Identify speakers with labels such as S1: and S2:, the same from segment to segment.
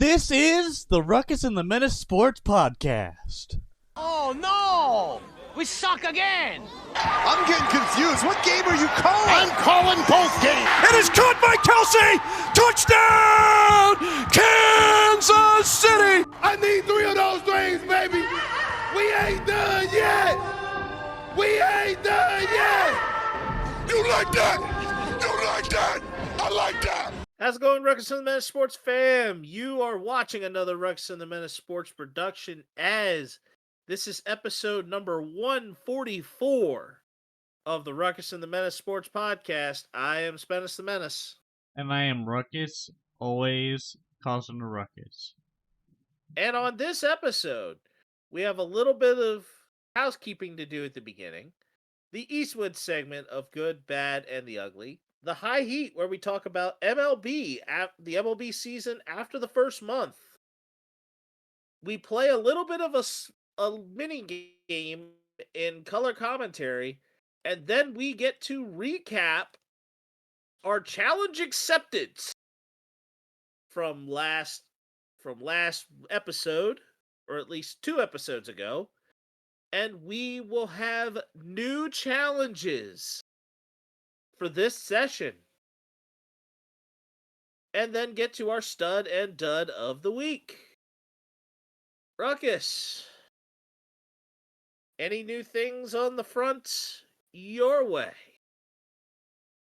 S1: This is the Ruckus and The Menace Sports Podcast.
S2: Oh no! We suck again!
S3: I'm getting confused. What game are you calling?
S4: I'm calling both games.
S5: It is caught by Kelsey! Touchdown! Kansas City!
S4: I need 3 of those things, baby! We ain't done yet! We ain't done yet! You like that? You like that? I like that!
S6: How's it going, Ruckus and the Menace Sports fam? You are watching another Ruckus and the Menace Sports production as this is episode number 144 of the Ruckus and the Menace Sports Podcast. I am Spenace the Menace.
S1: And I am Ruckus, always causing a ruckus.
S6: And on this episode, we have a little bit of housekeeping to do at the beginning. The Eastwood segment of Good, Bad, and the Ugly. The High Heat, where we talk about MLB, the MLB season after the first month. We play a little bit of a mini game in color commentary, and then we get to recap our challenge accepted from last episode, or at least 2 episodes ago, and we will have new challenges for this session, and then get to our stud and dud of the week. Ruckus, any new things on the front your way?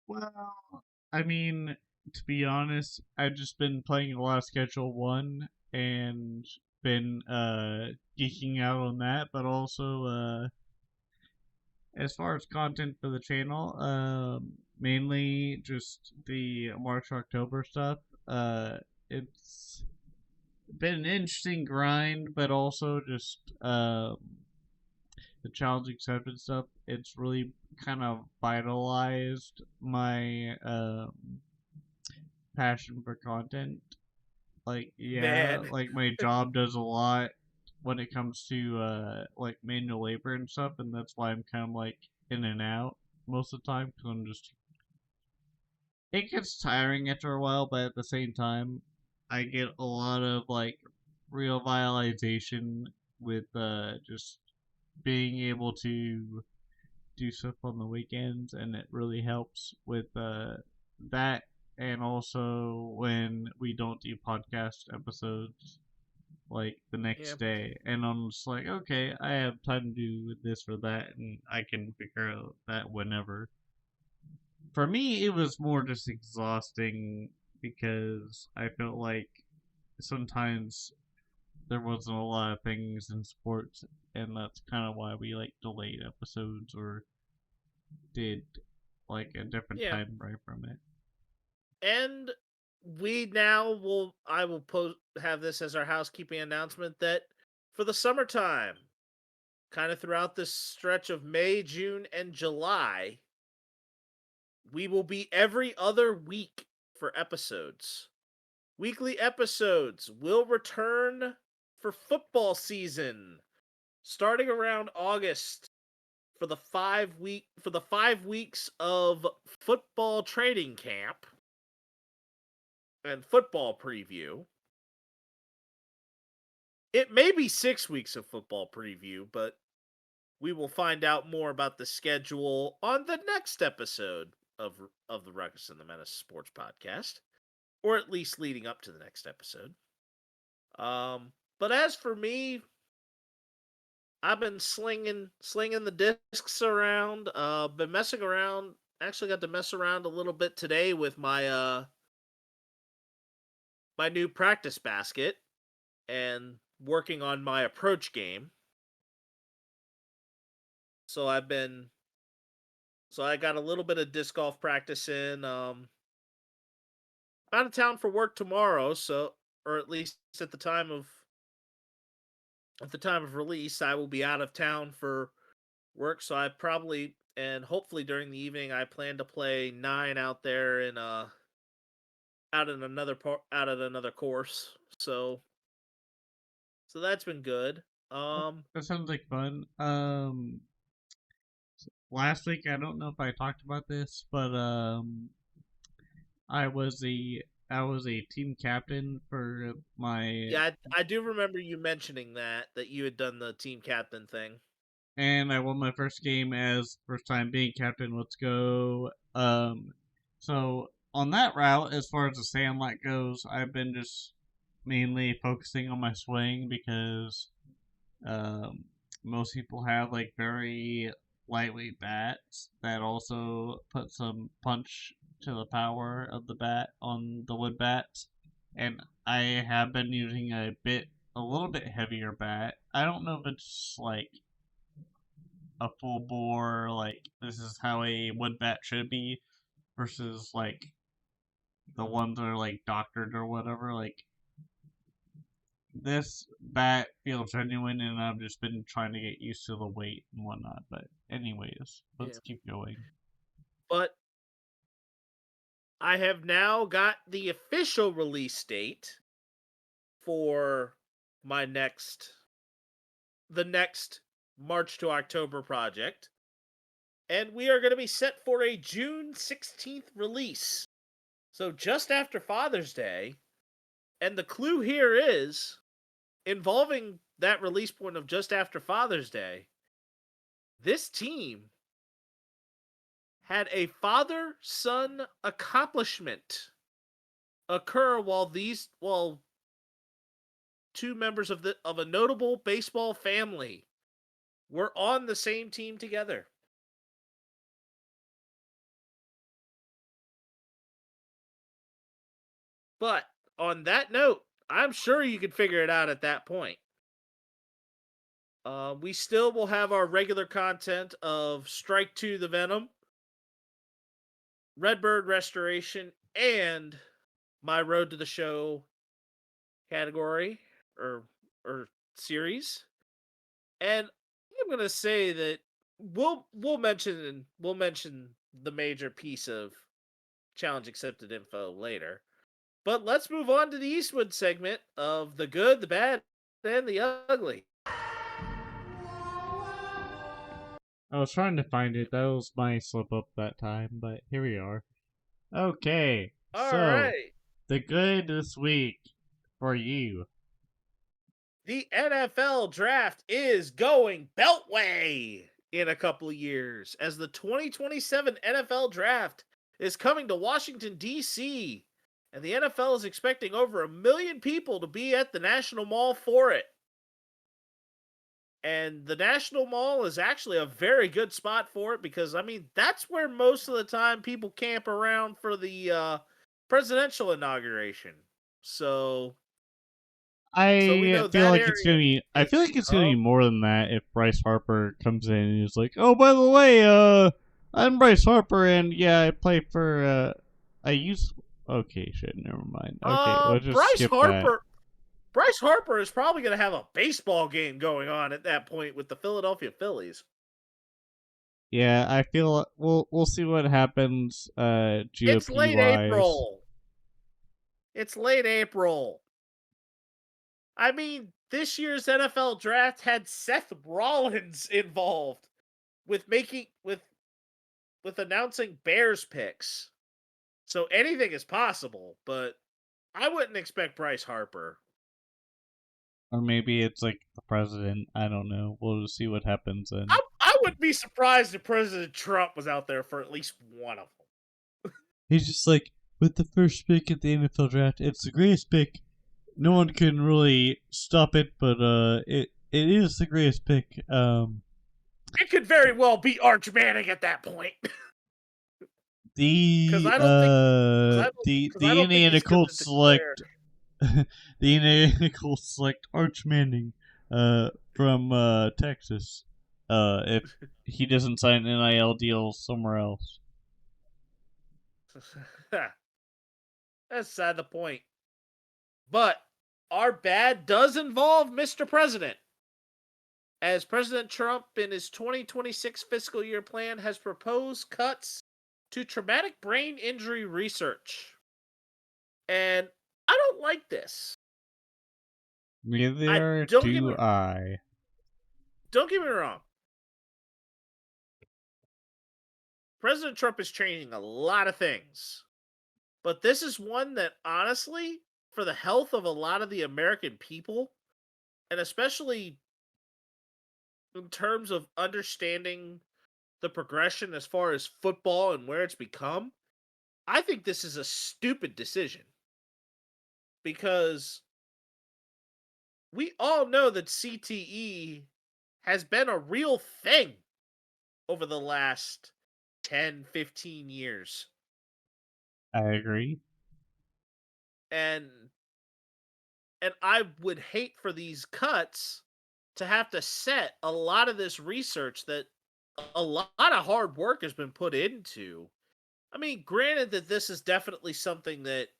S1: Well, I mean, to be honest, I've just been playing a lot of Schedule 1 and been geeking out on that, but also as far as content for the channel, mainly just the March-October stuff. It's been an interesting grind, but also just the challenge accepted stuff. It's really kind of vitalized my passion for content. Like, yeah,
S6: Man.
S1: like my job does a lot when it comes to like manual labor and stuff, and that's why I'm kind of like in and out most of the time, because I'm just, it gets tiring after a while, but at the same time I get a lot of like real vitalization with just being able to do stuff on the weekends, and it really helps with that, and also when we don't do podcast episodes like the next day, and I'm just like, okay, I have time to do this or that, and I can figure out that whenever. For me, it was more just exhausting because I felt like sometimes there wasn't a lot of things in sports, and that's kind of why we like delayed episodes or did like a different time right from it.
S6: And I will have this as our housekeeping announcement that for the summertime, kind of throughout this stretch of May, June, and July, we will be every other week for episodes. Weekly episodes will return for football season, starting around August for the 5 weeks of football training camp and football preview. It may be 6 weeks of football preview, but we will find out more about the schedule on the next episode of the Ruckus and the Menace Sports Podcast, or at least leading up to the next episode. But as for me, I've been slinging the discs around. Been messing around. Actually, got to mess around a little bit today with my my new practice basket and working on my approach game. So I got a little bit of disc golf practice in. Out of town for work tomorrow, or at least at the time of release, I will be out of town for work. So I probably, and hopefully during the evening, I plan to play 9 out there in out at another course. So that's been good.
S1: That sounds like fun. Last week, I don't know if I talked about this, but I was the I was a team captain for my
S6: Yeah, I do remember you mentioning that you had done the team captain thing.
S1: and I won my first game as first time being captain. Let's go. So on that route, as far as the Sandlot goes, I've been just mainly focusing on my swing because um, most people have like very lightweight bats that also put some punch to the power of the bat on the wood bats, and I have been using a little bit heavier bat. I don't know if it's like a full bore, like this is how a wood bat should be, versus like the ones that are like doctored or whatever. Like this bat feels genuine, and I've just been trying to get used to the weight and whatnot. But anyways,
S6: Yeah.
S1: let's keep going.
S6: But I have now got the official release date for my the next March to October project. And we are going to be set for a June 16th release. So just after Father's Day. And the clue here is involving that release point of just after Father's Day. This team had a father-son accomplishment occur while two members of a notable baseball family were on the same team together. But on that note, I'm sure you could figure it out at that point. We still will have our regular content of Strike 2 the Venom, Redbird Restoration, and my Road to the Show category or series. And I'm gonna say that we'll mention the major piece of challenge accepted info later. But let's move on to the Eastwood segment of the good, the bad, and the ugly.
S1: I was trying to find it. That was my slip up that time, but here we are. Okay,
S6: All
S1: so
S6: right.
S1: the good this week for you.
S6: The NFL draft is going Beltway in a couple of years as the 2027 NFL draft is coming to Washington, D.C. And the NFL is expecting over 1 million people to be at the National Mall for it. And the National Mall is actually a very good spot for it because, I mean, that's where most of the time people camp around for the presidential inauguration. So we
S1: I
S6: know
S1: feel
S6: that
S1: like it's
S6: area
S1: gonna be. I feel like it's gonna be
S6: of
S1: more than that if Bryce Harper comes in and he's like, "Oh, by the way, I'm Bryce Harper, and yeah, I play for I used." Okay, shit, never mind. Okay, let's just
S6: Bryce
S1: skip that.
S6: Harper. Bryce Harper is probably going to have a baseball game going on at that point with the Philadelphia Phillies.
S1: Yeah, I feel we'll see what happens.
S6: It's
S1: GOP
S6: late
S1: wise.
S6: April. It's late April. I mean, this year's NFL draft had Seth Rollins involved with announcing Bears picks. So anything is possible, but I wouldn't expect Bryce Harper.
S1: Or maybe it's like the president. I don't know. We'll just see what happens then.
S6: I wouldn't be surprised if President Trump was out there for at least one of them.
S1: He's just like, with the first pick at the NFL draft, it's the greatest pick. No one can really stop it, but it is the greatest pick.
S6: It could very well be Arch Manning at that point. Because
S1: The
S6: I don't think
S1: the Indiana
S6: he's going to
S1: Colts
S6: declare.
S1: select the Indiana Colts select Arch Manning from Texas if he doesn't sign an NIL deal somewhere else.
S6: That's beside the point. But our bad does involve Mr. President. As President Trump, in his 2026 fiscal year plan, has proposed cuts to traumatic brain injury research. And I don't like this.
S1: Neither
S6: don't
S1: do I.
S6: Don't get me wrong. President Trump is changing a lot of things But this is one that, honestly, for the health of a lot of the American people, and especially in terms of understanding the progression as far as football and where it's become, I think this is a stupid decision. Because we all know that CTE has been a real thing over the last 10, 15 years.
S1: I agree.
S6: And I would hate for these cuts to have to set a lot of this research that a lot of hard work has been put into. I mean, granted that this is definitely something that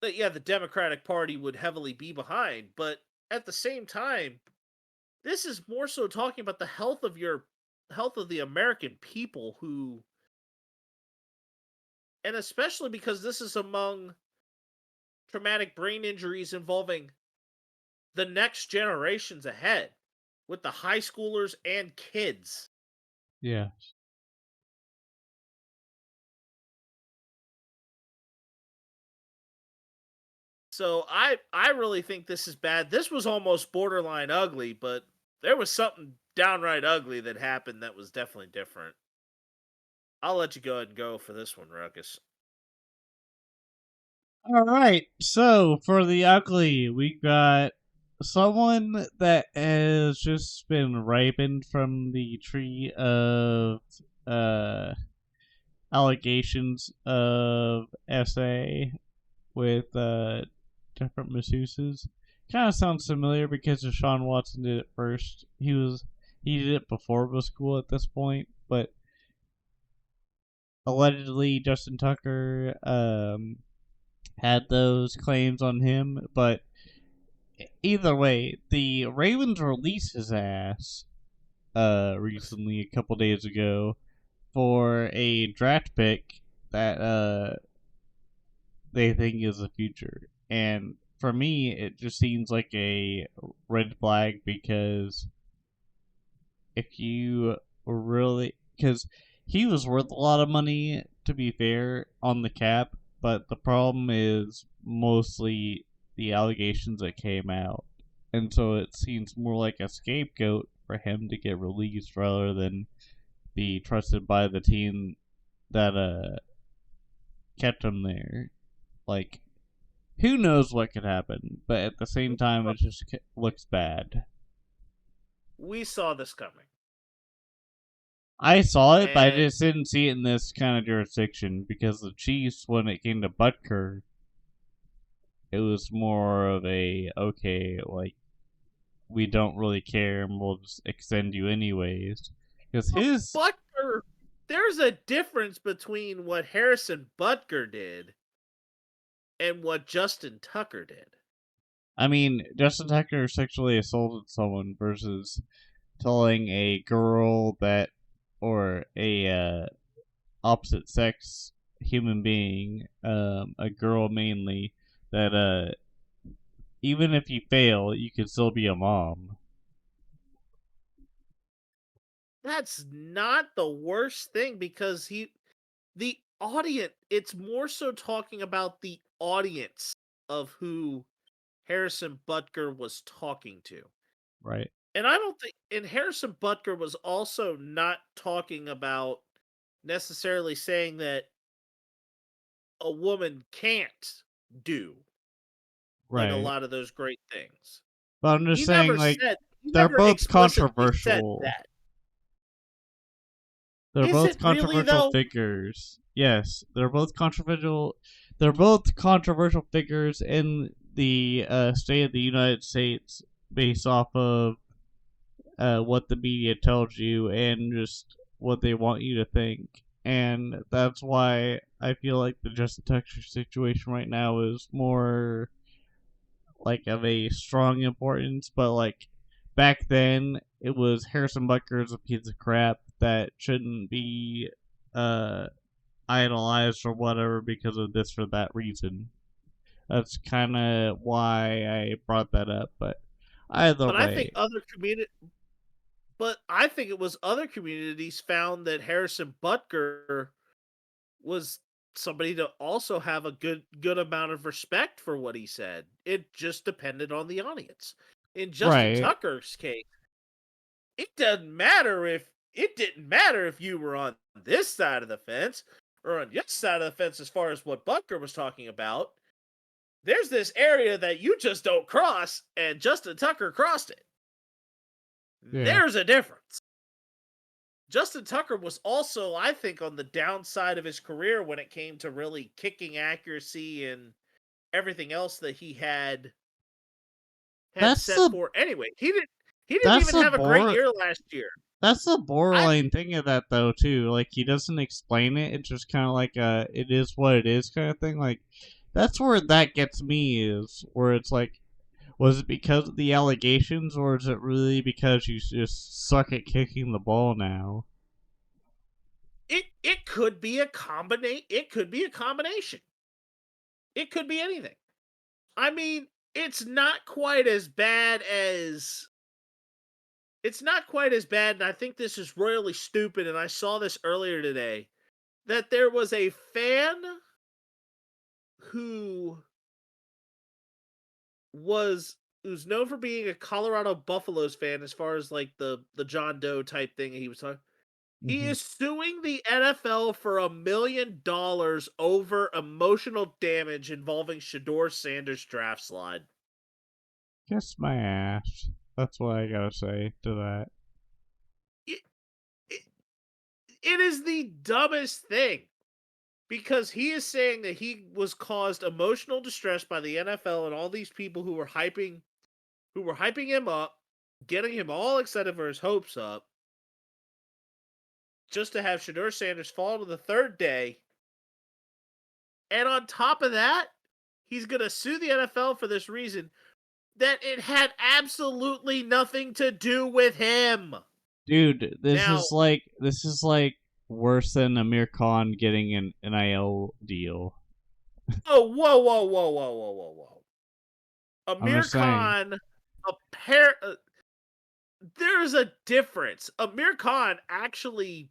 S6: yeah, the Democratic Party would heavily be behind, but at the same time, this is more so talking about the health of the American people who, and especially because this is among traumatic brain injuries involving the next generations ahead with the high schoolers and kids.
S1: Yeah.
S6: So I really think this is bad. This was almost borderline ugly, but there was something downright ugly that happened that was definitely different. I'll let you go ahead and go for this one, Ruckus.
S1: All right. So for the ugly, we got someone that has just been ripened from the tree of uh allegations of SA with different masseuses. Kind of sounds familiar because Deshaun Watson did it first. He did it before it was cool at this point, but allegedly Justin Tucker had those claims on him. But either way, the Ravens released his ass recently, a couple days ago, for a draft pick that they think is the future. And for me, it just seems like a red flag because if you really, because he was worth a lot of money, to be fair, on the cap, but the problem is mostly the allegations that came out. And so it seems more like a scapegoat for him to get released rather than be trusted by the team that kept him there. Like, who knows what could happen, but at the same time, it just looks bad.
S6: We saw this coming.
S1: I saw it, but I
S6: And
S1: just didn't see it in this kind of jurisdiction because the Chiefs, when it came to Butker, it was more of a okay, like we don't really care and we'll just extend you anyways. Because his,
S6: Butker, there's a difference between what Harrison Butker did and what Justin Tucker did.
S1: I mean, Justin Tucker sexually assaulted someone versus telling a girl that, or a opposite sex human being, a girl mainly, that even if you fail, you can still be a mom.
S6: That's not the worst thing because the audience, it's more so talking about the audience of who Harrison Butker was talking to.
S1: Right.
S6: And I don't think, and Harrison Butker was also not talking about necessarily saying that a woman can't do like a
S1: Right.
S6: lot of those great things.
S1: But I'm just saying, like,
S6: He
S1: they're
S6: never
S1: both
S6: explicitly said
S1: controversial.
S6: that.
S1: They're
S6: Is
S1: both
S6: it really
S1: controversial
S6: though?
S1: figures. Yes, they're both controversial. They're both controversial figures in the state of the United States, based off of what the media tells you and just what they want you to think. And that's why I feel like the Justin Tucker situation right now is more like of a strong importance. But like back then, it was Harrison Butker is a piece of crap that shouldn't be uh, idolized or whatever because of this or that reason. That's kind of why I brought that up. But either
S6: But I think
S1: way,
S6: I think it was other communities found that Harrison Butker was somebody to also have a good amount of respect for what he said. It just depended on the audience. In Justin
S1: Right.
S6: Tucker's case, it didn't matter if you were on this side of the fence or on this side of the fence as far as what Butker was talking about. There's this area that you just don't cross, and Justin Tucker crossed it.
S1: Yeah.
S6: There's a difference. Justin Tucker was also, I think, on the downside of his career when it came to really kicking accuracy and everything else that he had
S1: That's
S6: set
S1: the
S6: for. Anyway, he didn't
S1: that's
S6: even
S1: the
S6: have a great year last year.
S1: That's the
S6: I
S1: borderline thing of that though too. Like he doesn't explain it. It's just kind of like it is what it is kind of thing. Like that's where that gets me is where it's like, was it because of the allegations or is it really because you just suck at kicking the ball now?
S6: it could be a combination. It could be a combination. It could be anything. I mean, it's not quite as bad as and I think this is royally stupid, and I saw this earlier today, that there was a fan who who's known for being a Colorado Buffaloes fan as far as like the John Doe type thing he was talking. He
S1: Mm-hmm.
S6: is suing the NFL for $1 million over emotional damage involving Shador Sanders' draft slide.
S1: Kiss my ass. That's what I gotta say to that.
S6: It, it, it is the dumbest thing because he is saying that he was caused emotional distress by the NFL and all these people who were hyping him up, getting him all excited for his hopes up, just to have Shador Sanders fall to the third day. And on top of that, he's going to sue the NFL for this reason that it had absolutely nothing to do with him.
S1: Dude, this
S6: Now,
S1: is like worse than Amir Khan getting an NIL deal.
S6: oh, whoa.
S1: I'm
S6: Amir
S1: just saying.
S6: Khan, there's a difference. Amir Khan actually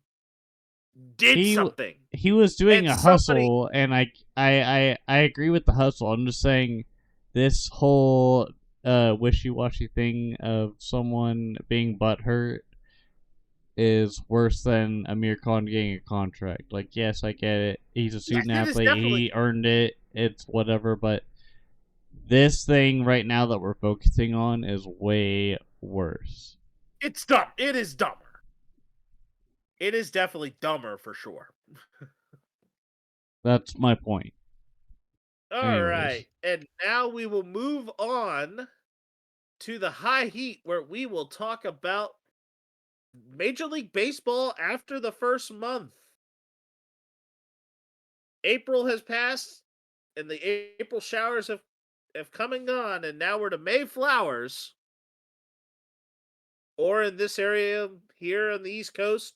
S6: did
S1: He
S6: something.
S1: he was doing
S6: And
S1: a
S6: somebody,
S1: hustle, and I agree with the hustle. I'm just saying, this whole wishy-washy thing of someone being butthurt is worse than Amir Khan getting a contract. Like, yes, I get it. He's a
S6: yes,
S1: student
S6: it is
S1: athlete.
S6: definitely,
S1: He earned it. It's whatever. But this thing right now that we're focusing on is way worse.
S6: it's dumb. It is dumber. It is definitely dumber for sure.
S1: That's my point.
S6: All right.
S1: Anyways.
S6: And now we will move on to the high heat where we will talk about Major League Baseball after the first month. April has passed and the April showers have come and gone, and now we're to May flowers. Or in this area here on the East Coast,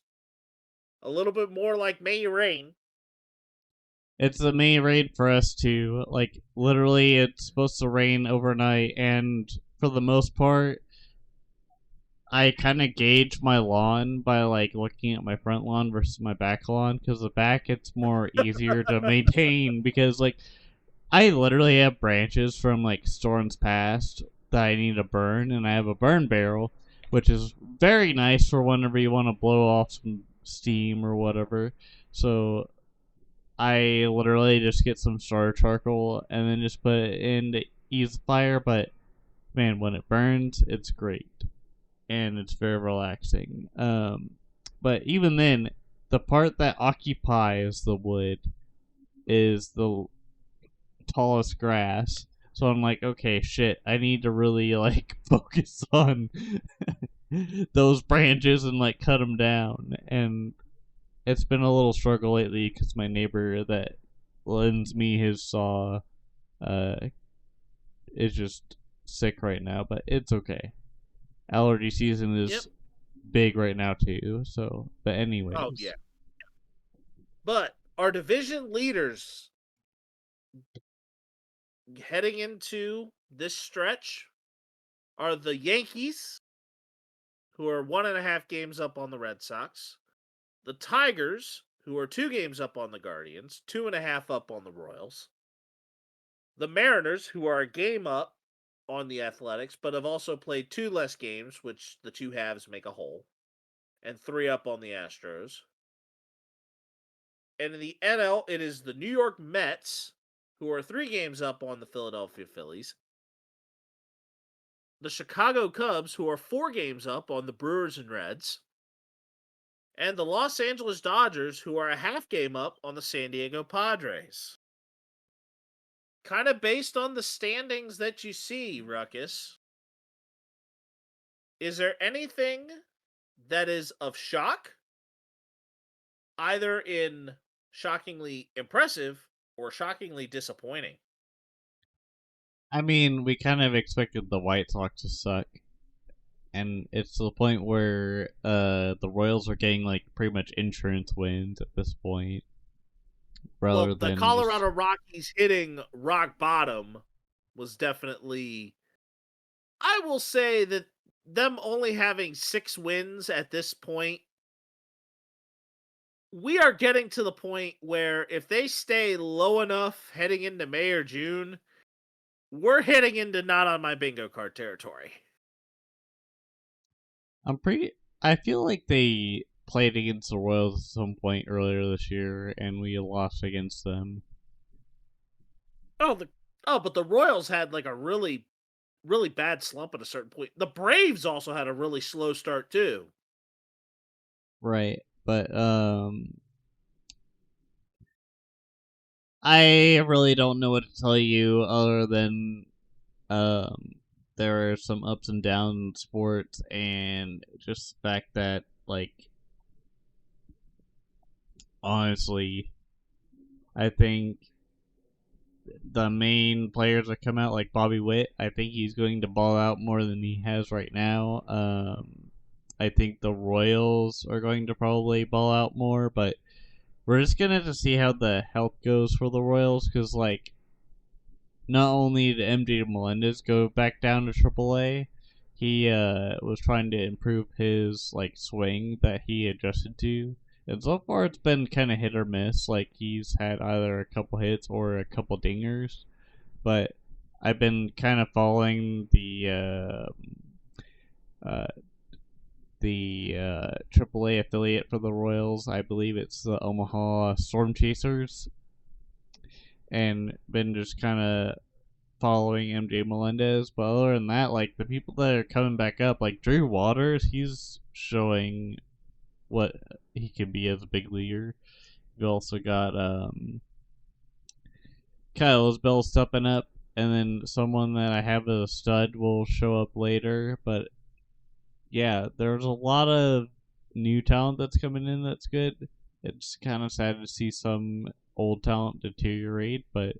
S6: a little bit more like May rain.
S1: It's the May rain for us too. Like literally, it's supposed to rain overnight, and for the most part, I kind of gauge my lawn by like looking at my front lawn versus my back lawn, because the back it's more easier to maintain because like I literally have branches from like storms past that I need to burn, and I have a burn barrel, which is very nice for whenever you want to blow off some steam or whatever. So I literally just get some starter charcoal and then just put it in to ease the fire. But man, when it burns, it's great and it's very relaxing. But even then, the part that occupies the wood is the tallest grass. So I'm like, okay, shit, I need to really like focus on those branches and like cut them down. And it's been a little struggle lately because my neighbor that lends me his saw uh, is just sick right now, but it's okay. Allergy season
S6: Yep.
S1: is big right now too. So, but anyways,
S6: Oh, yeah. But our division leaders heading into this stretch are the Yankees, who are 1.5 games up on the Red Sox, the Tigers, who are 2 games up on the Guardians, 2.5 up on the Royals. The Mariners, who are a game up on the Athletics, but have also played 2 less games, which the 2 halves make a whole, and 3 up on the Astros. And in the NL, it is the New York Mets, who are 3 games up on the Philadelphia Phillies. The Chicago Cubs, who are 4 games up on the Brewers and Reds. And the Los Angeles Dodgers, who are a half game up on the San Diego Padres. Kind of based on the standings that you see, Ruckus, is there anything that is of shock, either in shockingly impressive or shockingly disappointing?
S1: I mean, we kind of expected the White Sox to suck, and it's to the point where the Royals are getting like pretty much insurance wins at this point, rather
S6: Well, the
S1: than
S6: Colorado
S1: just...
S6: Rockies hitting rock bottom was definitely, I will say that them only having 6 wins at this point, we are getting to the point where if they stay low enough heading into May or June, we're heading into not on my bingo card territory.
S1: I feel like they played against the Royals at some point earlier this year, and we lost against them.
S6: But the Royals had like a really, really bad slump at a certain point. The Braves also had a really slow start too.
S1: Right, but I really don't know what to tell you other than um, there are some ups and downs in sports, and just the fact that, like, honestly, I think the main players that come out, like Bobby Witt, I think he's going to ball out more than he has right now. I think the Royals are going to probably ball out more, but we're just gonna have to see how the health goes for the Royals, because, like, not only did MJ Melendez go back down to AAA, he was trying to improve his like swing that he adjusted to, and so far it's been kind of hit or miss. Like, he's had either a couple hits or a couple dingers, but I've been kind of following uh, the AAA affiliate for the Royals. I believe it's the Omaha Storm Chasers, and been just kind of following MJ Melendez. But other than that, like, the people that are coming back up, like Drew Waters, he's showing what he can be as a big leaguer. We also got Kyle Isbell stepping up, and then someone that I have as a stud will show up later. But yeah, there's a lot of new talent that's coming in that's good. It's kind of sad to see some old talent deteriorate, but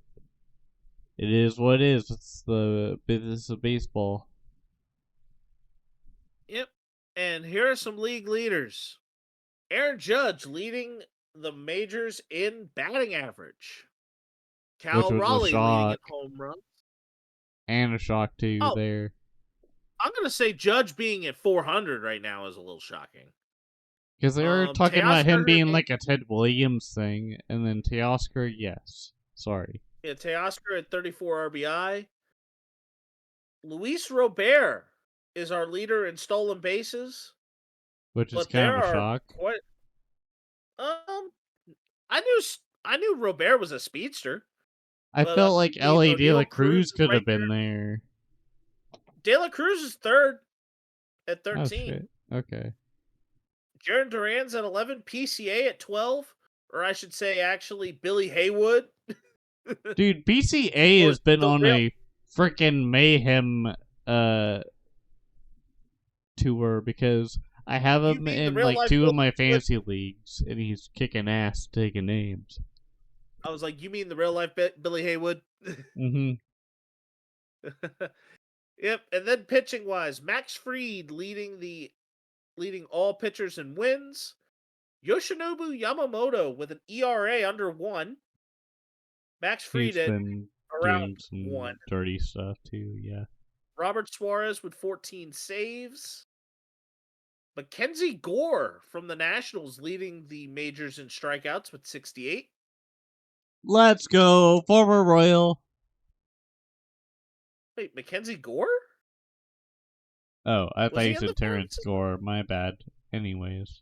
S1: it is what it is. It's the business of baseball.
S6: Yep. And here are some league leaders. Aaron Judge leading the majors in batting average.
S1: Which
S6: Cal
S1: was a
S6: Raleigh leading in
S1: shock,
S6: home runs.
S1: and a shock too
S6: Oh,
S1: there.
S6: I'm going to say Judge being at 400 right now is a little shocking.
S1: Because they were talking about
S6: Teoscar
S1: him being
S6: Hernandez,
S1: like a Ted Williams thing, and then Teoscar, yes. Sorry.
S6: yeah, Teoscar at 34 RBI. Luis Robert is our leader in stolen bases,
S1: Which is
S6: but
S1: kind
S6: there
S1: of a
S6: are
S1: shock.
S6: quite. I knew Robert was a speedster,
S1: I
S6: but
S1: felt like L.A. De La
S6: O'Neill Cruz
S1: Cruz
S6: is
S1: could
S6: right
S1: have been there.
S6: there. De La Cruz is third at
S1: Oh,
S6: 13.
S1: shit. Okay.
S6: Jaron Duran's at 11. PCA at 12, or I should say, actually, Billy Haywood.
S1: Dude, BCA
S6: Or
S1: has been
S6: the
S1: on
S6: real.
S1: a freaking mayhem uh tour, because I have
S6: You
S1: him
S6: mean the
S1: in
S6: real
S1: like
S6: life
S1: 2 of
S6: Billy
S1: my
S6: Haywood?
S1: fantasy leagues, and he's kicking ass taking names.
S6: I was like, you mean the real life Billy Haywood?
S1: Mm-hmm.
S6: Yep. And then pitching wise, Max Fried leading all pitchers in wins. Yoshinobu Yamamoto with an ERA under 1. Max Fried
S1: He's
S6: at
S1: been
S6: around
S1: doing
S6: 1.
S1: some dirty stuff too, yeah.
S6: Robert Suarez with 14 saves. Mackenzie Gore from the Nationals leading the majors in strikeouts with 68.
S1: Let's go, former Royal.
S6: Wait, Mackenzie Gore?
S1: Oh, I
S6: Was
S1: thought
S6: he
S1: you
S6: in the
S1: said
S6: farm
S1: Terrence
S6: system?
S1: Gore. My bad. Anyways.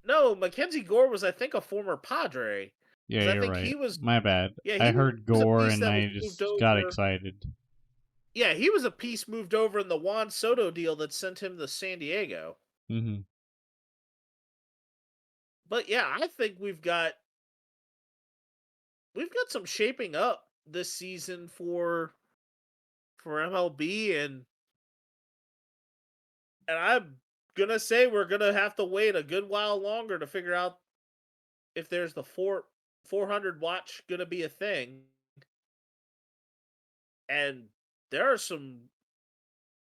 S6: No, Mackenzie Gore was, I think, a former Padre.
S1: Yeah,
S6: Because I
S1: you're
S6: think
S1: right.
S6: he was,
S1: My bad.
S6: yeah,
S1: I
S6: he
S1: heard
S6: was a
S1: Gore
S6: piece
S1: and
S6: that was
S1: I
S6: moved
S1: just got
S6: over.
S1: excited.
S6: Yeah, he was a piece moved over in the Juan Soto deal that sent him to San Diego.
S1: Mm-hmm.
S6: But yeah, I think we've got some shaping up this season for MLB, and I'm gonna say we're gonna have to wait a good while longer to figure out if there's the 400 watch gonna be a thing. And there are some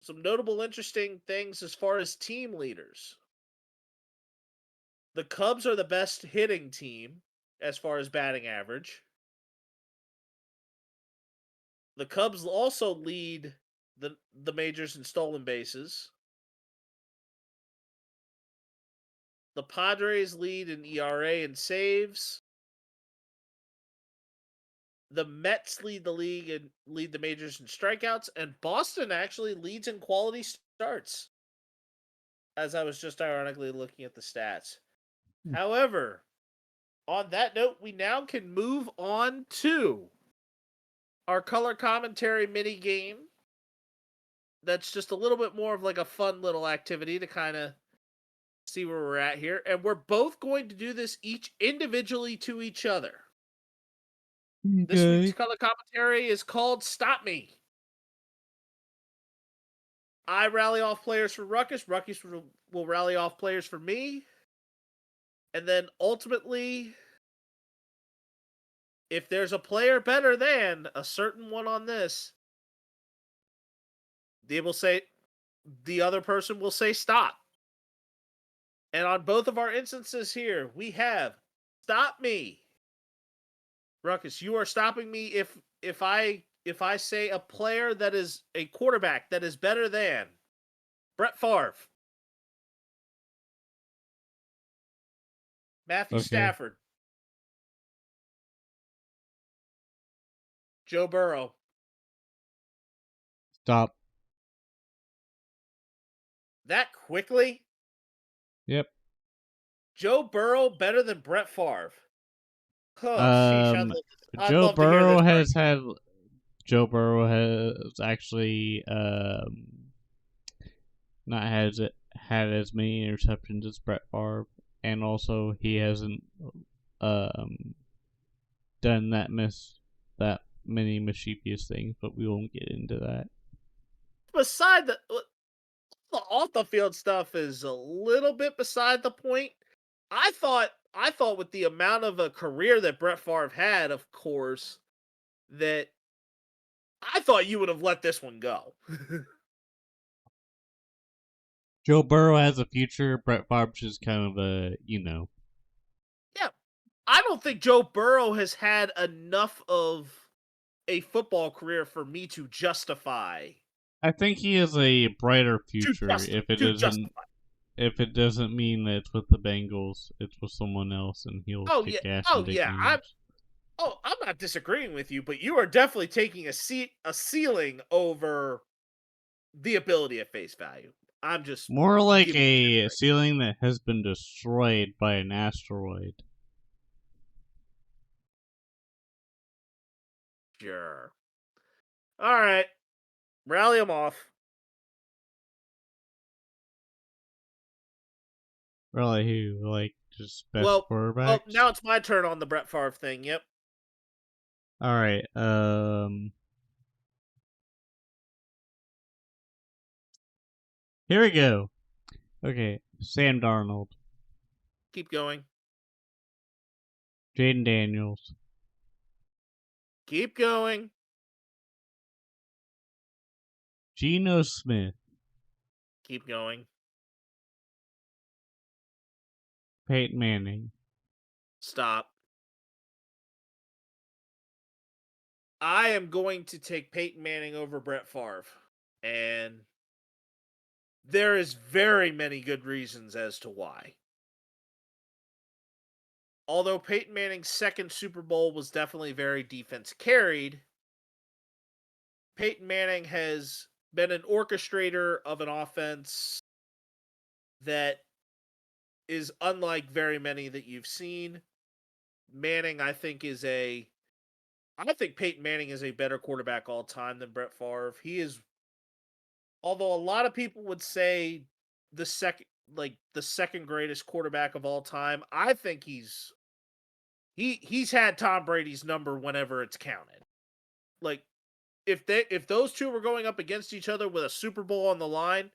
S6: notable interesting things as far as team leaders. The Cubs are the best hitting team as far as batting average. The Cubs also lead the majors in stolen bases. The Padres lead in ERA and saves. The Mets lead the league and lead the majors in strikeouts, and Boston actually leads in quality starts. As I was just ironically looking at the stats. However, on that note, we now can move on to our color commentary mini game. That's just a little bit more of like a fun little activity to kind of see where we're at here. And we're both going to do this each individually to each other. This week's
S1: Okay.
S6: color commentary is called Stop Me. I rally off players for Ruckus. Ruckus will rally off players for me. And then ultimately, if there's a player better than a certain one on this, they will say, the other person will say stop. And on both of our instances here, we have stop me. Ruckus, you are stopping me if I say a player that is a quarterback that is better than Brett Favre, Matthew
S1: Okay.
S6: Stafford, Joe Burrow,
S1: Stop.
S6: that quickly.
S1: Yep.
S6: Joe Burrow better than Brett Favre. Oh, sheesh!
S1: Um,
S6: I'd love to hear this argument.
S1: Joe Burrow has actually not had as many interceptions as Brett Favre, and also he hasn't um done that many mischievous things, but we won't get into that.
S6: Beside the off the field stuff is a little bit beside the point. I thought with the amount of a career that Brett Favre had, of course, that I thought you would have let this one go.
S1: Joe Burrow has a future. Brett Favre's just kind of a.
S6: Yeah, I don't think Joe Burrow has had enough of a football career for me to justify.
S1: I think he has a brighter future
S6: To justify.
S1: if it doesn't mean that it's with the Bengals, it's with someone else, and he'll
S6: Oh yeah,
S1: kick ass
S6: oh
S1: in big
S6: yeah.
S1: games.
S6: I'm not disagreeing with you, but you are definitely taking a ceiling over the ability at face value. I'm just
S1: More like
S6: giving you
S1: a
S6: that
S1: ceiling that has been destroyed by an asteroid.
S6: sure. All right, rally them off.
S1: Really, who like just best
S6: Well,
S1: quarterbacks?
S6: now it's my turn on the Brett Favre thing. Yep.
S1: All right. Here we go. Okay, Sam Darnold,
S6: Keep going.
S1: Jaden Daniels,
S6: Keep going.
S1: Geno Smith,
S6: Keep going.
S1: Peyton Manning,
S6: Stop. I am going to take Peyton Manning over Brett Favre. And there is very many good reasons as to why. Although Peyton Manning's second Super Bowl was definitely very defense carried, Peyton Manning has been an orchestrator of an offense that is unlike very many that you've seen. Manning, I think Peyton Manning is a better quarterback all time than Brett Favre. He is, although a lot of people would say the second greatest quarterback of all time, I think he's had Tom Brady's number whenever it's counted. Like if those two were going up against each other with a Super Bowl on the line,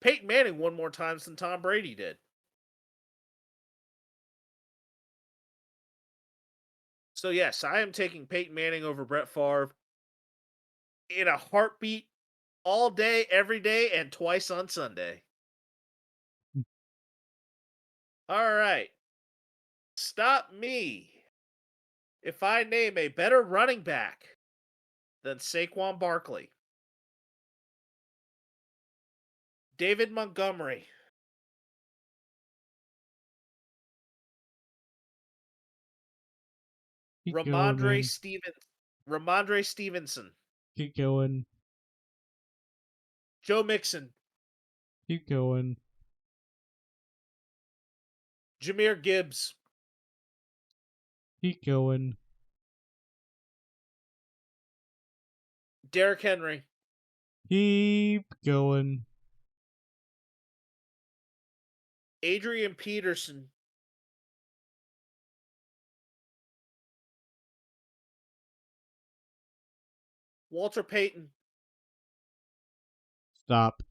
S6: Peyton Manning won more times than Tom Brady did. So yes, I am taking Peyton Manning over Brett Favre in a heartbeat, all day, every day, and twice on Sunday. All right. Stop me if I name a better running back than Saquon Barkley. David Montgomery.
S1: Keep going, man.
S6: Ramondre Stevenson.
S1: Keep going.
S6: Joe Mixon.
S1: Keep going.
S6: Jahmyr Gibbs.
S1: Keep going.
S6: Derrick Henry.
S1: Keep going.
S6: Adrian Peterson. Walter Payton.
S1: Stop.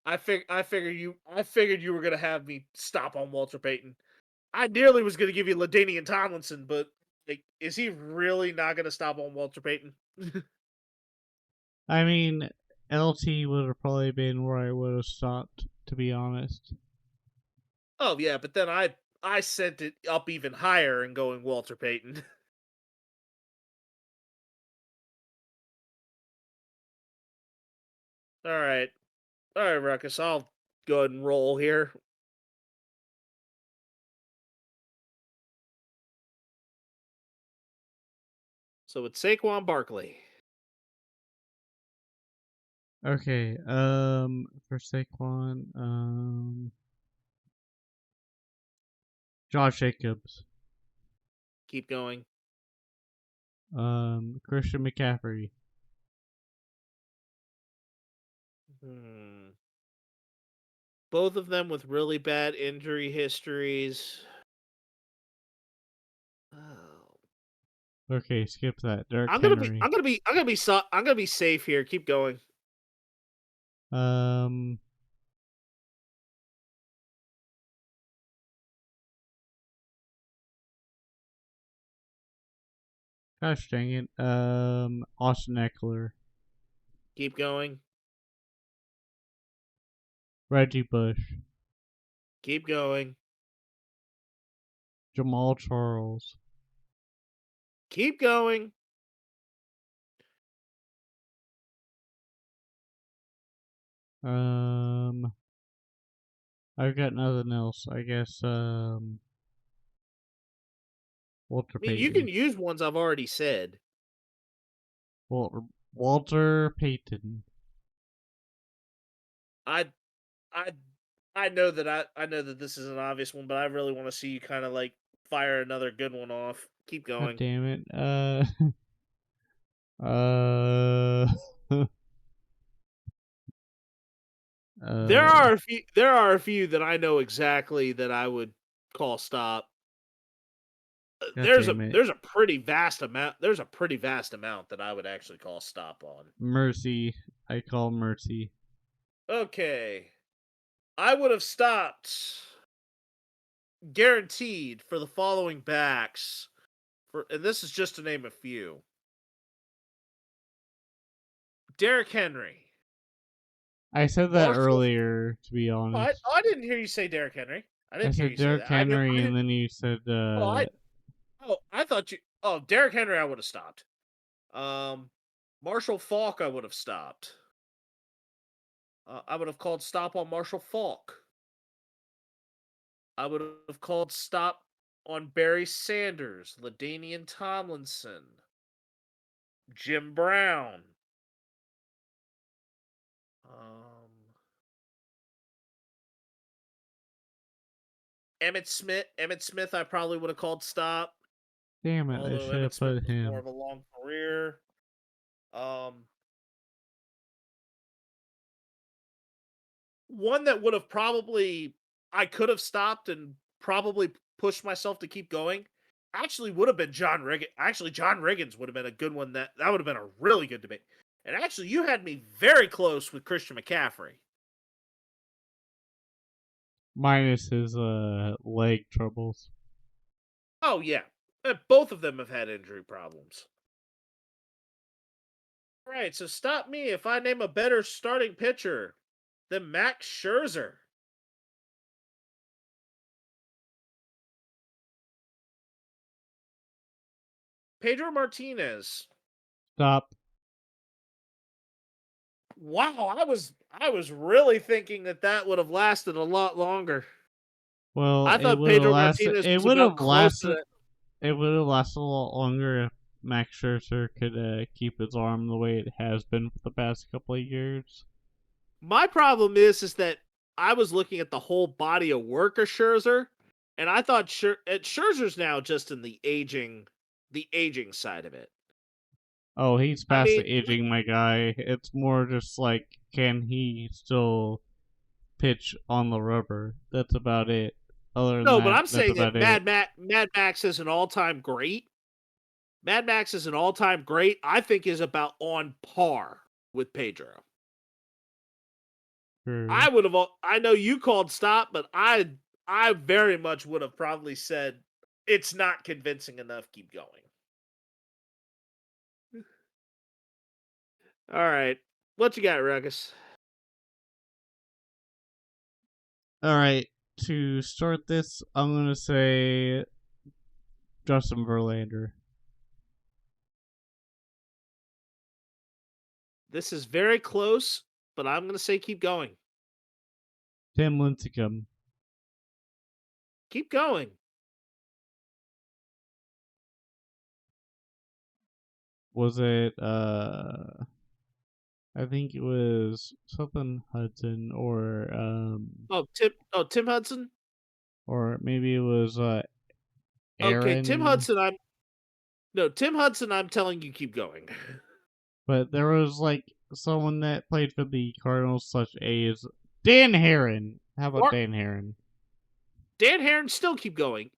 S6: I figured you were gonna have me stop on Walter Payton. I nearly was gonna give you LaDainian Tomlinson, but like, is he really not gonna stop on Walter Payton?
S1: I mean, LT would have probably been where I would have stopped, to be honest.
S6: Oh yeah, but then I sent it up even higher and going Walter Payton. All right, Ruckus. I'll go ahead and roll here. So it's Saquon Barkley.
S1: Okay, for Saquon, Josh Jacobs,
S6: Keep going.
S1: Christian McCaffrey,
S6: Both of them with really bad injury histories. Oh.
S1: Okay, skip that. Derrick
S6: I'm
S1: Henry.
S6: gonna be safe here. Keep going.
S1: Gosh dang it. Austin Eckler,
S6: Keep going.
S1: Reggie Bush,
S6: Keep going.
S1: Jamal Charles,
S6: Keep going.
S1: I've got nothing else. I guess, Walter
S6: I mean, you
S1: Payton.
S6: can use ones I've already said.
S1: Walter Payton.
S6: I I know that I know that this is an obvious one, but I really want to see you kind of like fire another good one off. Keep
S1: God
S6: going.
S1: damn it.
S6: There are a few that I know exactly that I would call stop.
S1: God damn it.
S6: There's a pretty vast amount that I would actually call stop on.
S1: Mercy. I call mercy.
S6: Okay. I would have stopped guaranteed for the following backs. And this is just to name a few. Derrick Henry.
S1: I said that earlier, to be
S6: Oh,
S1: honest.
S6: I didn't hear you say Derrick Henry. I
S1: said Derrick Henry, and then you said,
S6: I thought you. Oh, Derrick Henry, I would have stopped. Marshall Faulk, I would have stopped. I would have called stop on Marshall Falk. I would have called stop on Barry Sanders, LaDainian Tomlinson, Jim Brown. Emmett Smith, I probably would have called stop.
S1: Damn it, I
S6: Although
S1: should
S6: Emmett
S1: have
S6: Smith
S1: put
S6: was more
S1: him.
S6: of a long career. One that would have probably I could have stopped and probably pushed myself to keep going. Actually, would have been John Riggins. Actually, John Riggins would have been a good one. That would have been a really good debate. And actually, you had me very close with Christian McCaffrey.
S1: Minus his leg troubles.
S6: Oh yeah, both of them have had injury problems. All right, so stop me if I name a better starting pitcher than Max Scherzer. Pedro Martinez.
S1: Stop.
S6: Wow, I was really thinking that would have lasted a lot longer.
S1: Well,
S6: I
S1: it
S6: thought
S1: would have
S6: Pedro
S1: lasted.
S6: Martinez
S1: It
S6: was
S1: would
S6: about
S1: have
S6: close to
S1: lasted.
S6: that.
S1: It would have lasted a lot longer if Max Scherzer could keep his arm the way it has been for the past couple of years.
S6: My problem is that I was looking at the whole body of work of Scherzer, and I thought Scherzer's now just in the aging side of it.
S1: Oh, he's
S6: I
S1: past
S6: mean,
S1: the aging, my guy. It's more just like, can he still pitch on the rubber? That's about it. Other than
S6: no, but
S1: that,
S6: I'm
S1: that's
S6: saying that
S1: about it.
S6: Mad Max is an all-time great. Mad Max is an all-time great. I think is about on par with Pedro.
S1: Sure.
S6: I would have. I know you called stop, but I very much would have probably said it's not convincing enough. Keep going. All right, what you got, Ruckus?
S1: All right. To start this, I'm gonna say Justin Verlander.
S6: This is very close, but I'm going to say keep going.
S1: Tim Lincecum.
S6: Keep going.
S1: Was it I think it was something Hudson
S6: Tim Hudson.
S1: or maybe it was
S6: Okay, Tim
S1: Aaron.
S6: Hudson. Tim Hudson. I'm telling you, keep going.
S1: But there was like someone that played for the Cardinals / A's. Dan Heron. How about
S6: Mark,
S1: Dan Heron?
S6: Dan Heron, still keep going.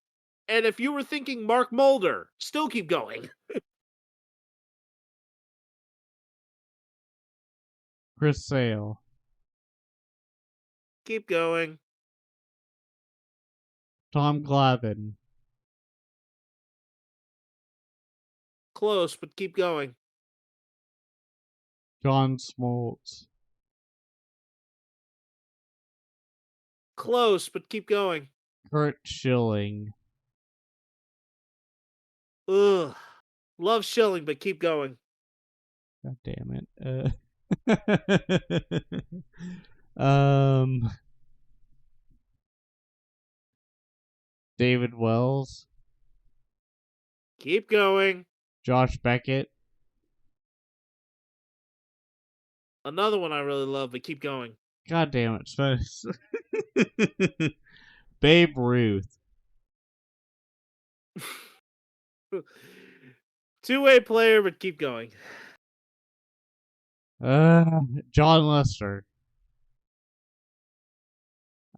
S6: And if you were thinking Mark Mulder, still keep going.
S1: Chris Sale.
S6: Keep going.
S1: Tom Glavine.
S6: Close, but keep going.
S1: John Smoltz.
S6: Close, but keep going.
S1: Kurt Schilling.
S6: Ugh. Love Schilling, but keep going.
S1: God damn it. David Wells.
S6: Keep going.
S1: Josh Beckett.
S6: Another one I really love, but keep going.
S1: God damn it, Spence. Babe Ruth.
S6: Two-way player, but keep going.
S1: John Lester.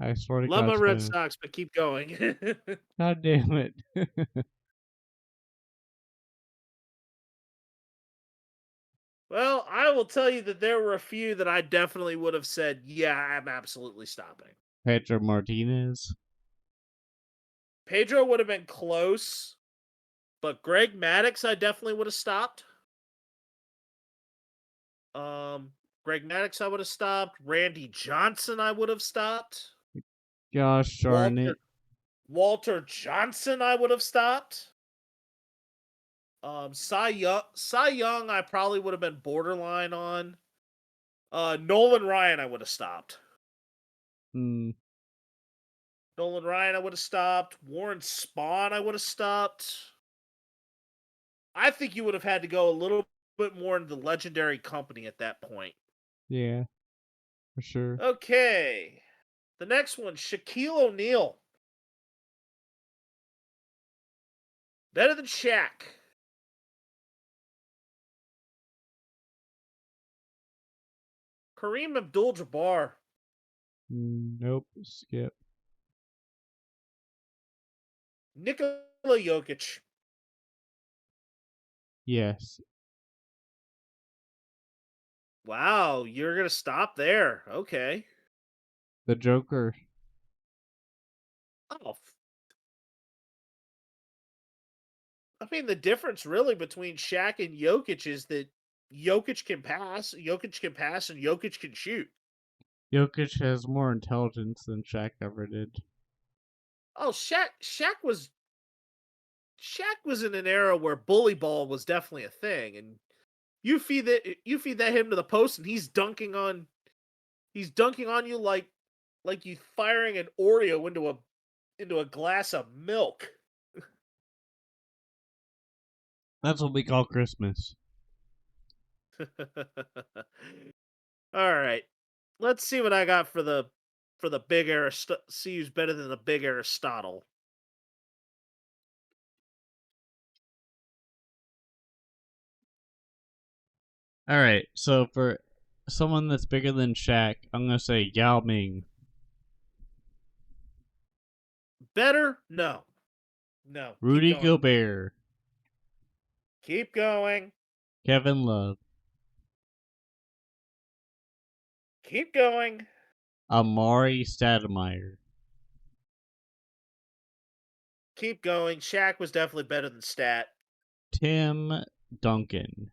S1: I swear to
S6: Love
S1: God,
S6: my Red
S1: Spence.
S6: Sox, but keep going.
S1: God damn it.
S6: Well, I will tell you that there were a few that I definitely would have said, yeah, I'm absolutely stopping.
S1: Pedro Martinez.
S6: Pedro would have been close, but Greg Maddux, I definitely would have stopped. Greg Maddux, I would have stopped. Randy Johnson, I would have stopped.
S1: Gosh darn it.
S6: Walter Johnson, I would have stopped. Cy Young, I probably would have been borderline on. Nolan Ryan, I would have stopped.
S1: Hmm.
S6: Nolan Ryan, I would have stopped. Warren Spahn, I would have stopped. I think you would have had to go a little bit more into the legendary company at that point.
S1: Yeah, for sure.
S6: Okay. The next one, Shaquille O'Neal. Better than Shaq. Kareem Abdul-Jabbar.
S1: Nope. Skip.
S6: Nikola Jokic.
S1: Yes.
S6: Wow, you're going to stop there. Okay.
S1: The Joker.
S6: Oh, I mean, the difference really between Shaq and Jokic is that Jokic can pass, and Jokic can shoot.
S1: Jokic has more intelligence than Shaq ever did.
S6: Oh, Shaq was in an era where bully ball was definitely a thing, and you feed that him to the post, and he's dunking on you like you firing an Oreo into a glass of milk.
S1: That's what we call Christmas.
S6: All right, let's see what I got for the big see who's better than the big Aristotle.
S1: All right. So for someone that's bigger than Shaq, I'm gonna say Yao Ming.
S6: Better? No. No. Keep
S1: Rudy
S6: going.
S1: Gobert.
S6: Keep going.
S1: Kevin Love.
S6: Keep going.
S1: Amari Stoudemire.
S6: Keep going. Shaq was definitely better than Stat.
S1: Tim Duncan.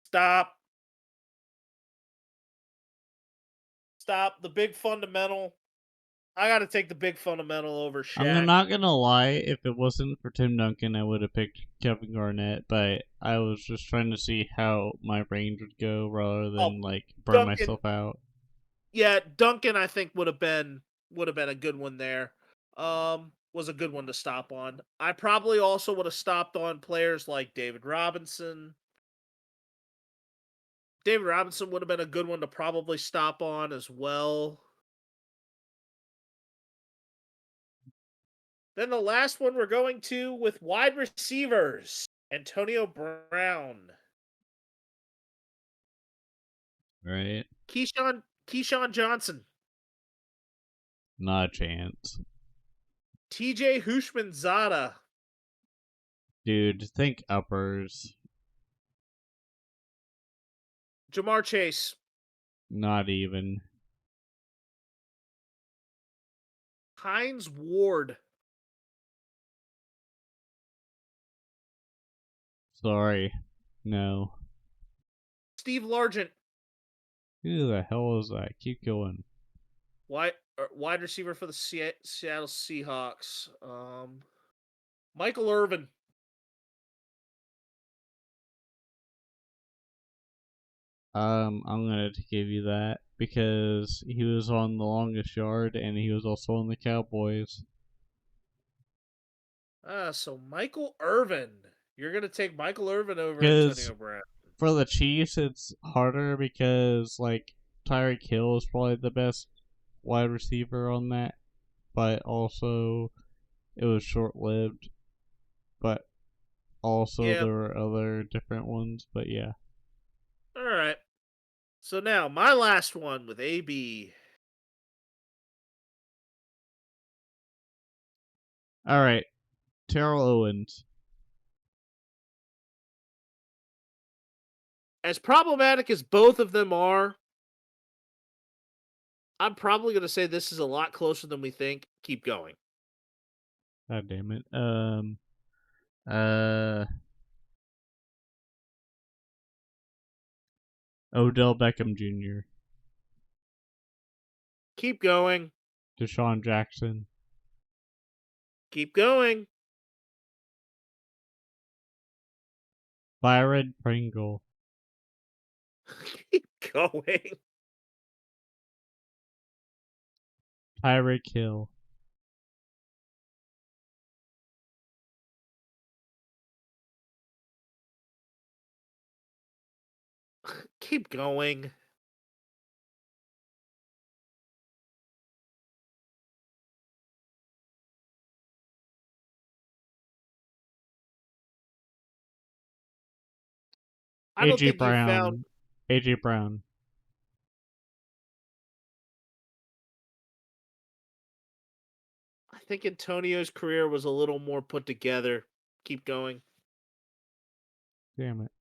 S6: Stop. Stop. The big fundamental. I got to take the big fundamental over Shaq.
S1: I'm not gonna lie, if it wasn't for Tim Duncan, I would have picked Kevin Garnett, but I was just trying to see how my range would go rather than like burn
S6: Duncan.
S1: myself out.
S6: Yeah, Duncan I think would have been a good one there. Was a good one to stop on. I probably also would have stopped on players like David Robinson. David Robinson would have been a good one to probably stop on as well. Then the last one we're going to with wide receivers. Antonio Brown.
S1: Right?
S6: Keyshawn Johnson.
S1: Not a chance.
S6: TJ Hushmanzada.
S1: Dude, think uppers.
S6: Jamar Chase.
S1: Not even.
S6: Hines Ward.
S1: Sorry. No.
S6: Steve Largent.
S1: Who the hell is that? Keep going.
S6: Wide receiver for the Seattle Seahawks. Michael Irvin.
S1: I'm gonna give you that because he was on the longest yard and he was also on the Cowboys.
S6: So Michael Irvin. You're gonna take Michael Irvin over
S1: Because
S6: Antonio Brown.
S1: for the Chiefs, it's harder because like Tyreek Hill is probably the best wide receiver on that, but also it was short lived. But also
S6: Yeah.
S1: there were other different ones. But yeah.
S6: All right. So now my last one with AB.
S1: All right, Terrell Owens.
S6: As problematic as both of them are, I'm probably going to say this is a lot closer than we think. Keep going.
S1: God damn it. Uh. Odell Beckham Jr.
S6: Keep going.
S1: Deshaun Jackson.
S6: Keep going.
S1: Byron Pringle.
S6: Keep going.
S1: Tyreek Hill.
S6: Keep going. I don't
S1: AJ
S6: think you found.
S1: Brown. AJ Brown.
S6: I think Antonio's career was a little more put together. Keep going.
S1: Damn it.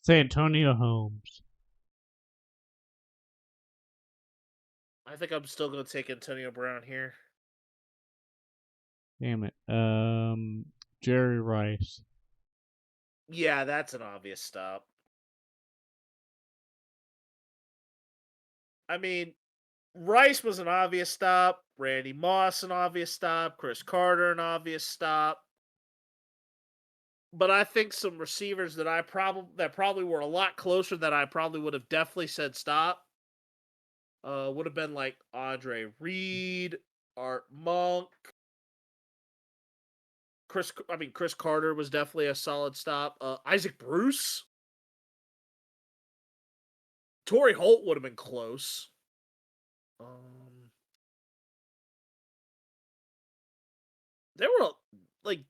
S1: Say Antonio Holmes.
S6: I think I'm still going to take Antonio Brown here.
S1: Damn it. Jerry Rice.
S6: Yeah, that's an obvious stop. I mean, Rice was an obvious stop. Randy Moss, an obvious stop. Chris Carter, an obvious stop. But I think some receivers that probably were a lot closer that I probably would have definitely said stop. Would have been like Andre Reed, Art Monk. Chris Carter was definitely a solid stop. Isaac Bruce. Torrey Holt would have been close. There were like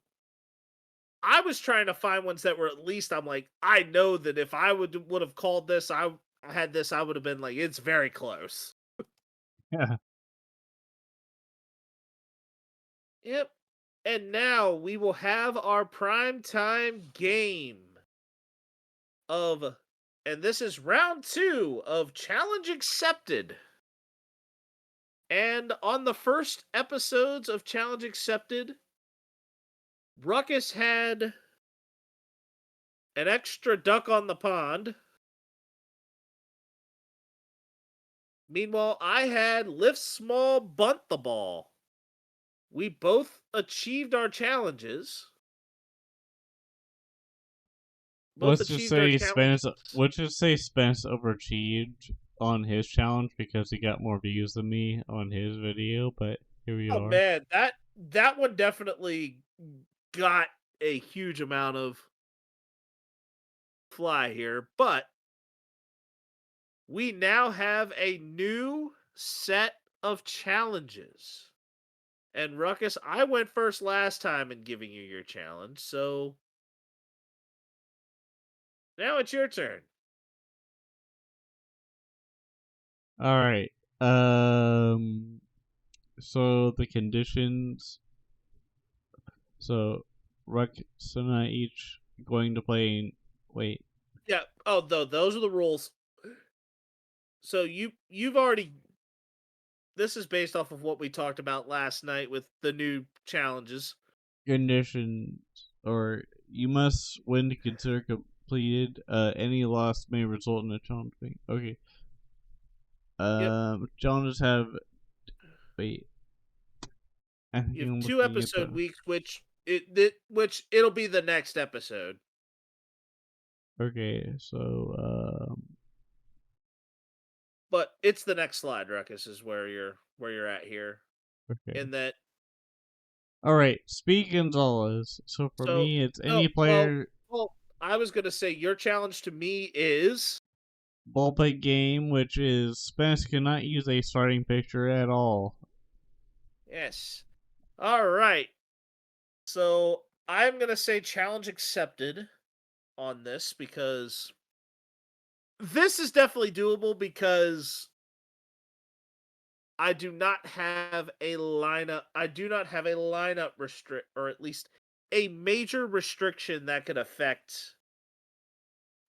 S6: I was trying to find ones that were at least I'm like I know that if I would have called this I had this I would have been like it's very close.
S1: Yeah.
S6: Yep. And now we will have our primetime game of and this is round 2 of Challenge Accepted. And on the first episodes of Challenge Accepted, Ruckus had an extra duck on the pond. Meanwhile, I had lift small, bunt the ball. We both achieved our challenges. Both
S1: Let's just
S6: achieved our
S1: say
S6: challenges.
S1: Spence overachieved on his challenge because he got more views than me on his video, but here we
S6: Oh
S1: are.
S6: man, that one definitely got a huge amount of fly here, but we now have a new set of challenges. And Ruckus, I went first last time in giving you your challenge, so now it's your turn.
S1: All right. So the conditions. So Ruckus and I each going to play. Wait.
S6: Yeah. Oh, those are the rules. So you've already. This is based off of what we talked about last night with the new challenges.
S1: Conditions, or you must win to consider completed. Any loss may result in a challenge being okay. Challenges have. Wait. I think
S6: You have
S1: I'm
S6: 2
S1: looking at
S6: episode
S1: the.
S6: weeks, which it'll be the next episode.
S1: Okay, so
S6: But it's the next slide, Ruckus, is where you're at here.
S1: okay.
S6: In that.
S1: All right, Speed Gonzalez. So for
S6: So
S1: me, it's
S6: no,
S1: any player
S6: well, I was gonna say your challenge to me is
S1: ballplay game, which is Spence cannot use a starting picture at all.
S6: yes. All right. So I'm gonna say challenge accepted on this because this is definitely doable because I do not have a lineup. I do not have a lineup restrict, or at least a major restriction that could affect